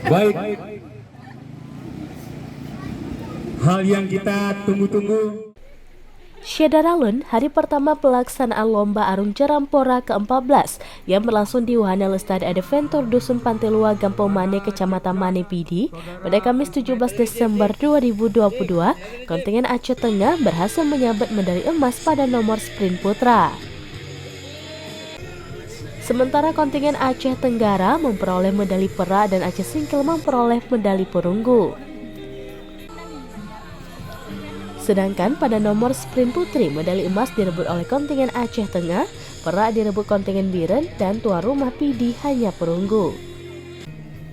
Baik. Hal yang kita tunggu-tunggu. Syedaralun, hari pertama pelaksanaan Lomba Arung Jeram Pora ke-14 yang berlangsung di Wahana Lestari Adventure Dusun Pantelua, Gampong Mane, Kecamatan Mane Pidi, pada Kamis 17 Desember 2022, kontingen Aceh Tengah berhasil menyabet medali emas pada nomor sprint putra. Sementara kontingen Aceh Tenggara memperoleh medali perak dan Aceh Singkil memperoleh medali perunggu. Sedangkan pada nomor sprint putri, medali emas direbut oleh kontingen Aceh Tengah, perak direbut kontingen Biren, dan tuan rumah Pidi hanya perunggu.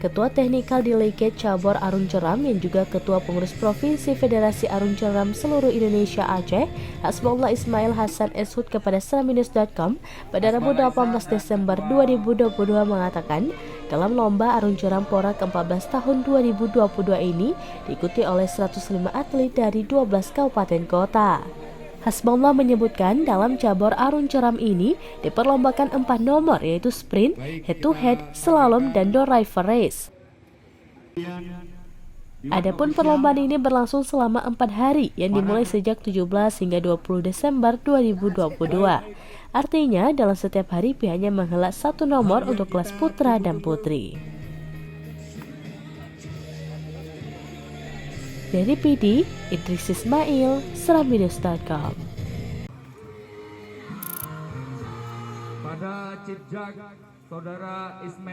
Ketua Teknikal Delegate Cabur Arung Jeram yang juga Ketua Pengurus Provinsi Federasi Arung Jeram seluruh Indonesia Aceh, Hasbullah Ismail Hasan Eshud kepada Seramnews.com pada Rabu 18 Desember 2022 mengatakan, dalam Lomba Arung Jeram Pora ke-14 tahun 2022 ini diikuti oleh 105 atlet dari 12 kabupaten kota. Hasbullah menyebutkan dalam cabur arung jeram ini diperlombakan 4 nomor, yaitu sprint, head-to-head, slalom, dan door river race. Adapun perlombaan ini berlangsung selama 4 hari yang dimulai sejak 17 hingga 20 Desember 2022. Artinya dalam setiap hari pihaknya menghelat 1 nomor untuk kelas putra dan putri. Dari PD, Idris Ismail, Seramnews.com. Pada Cipjak, Saudara Ismet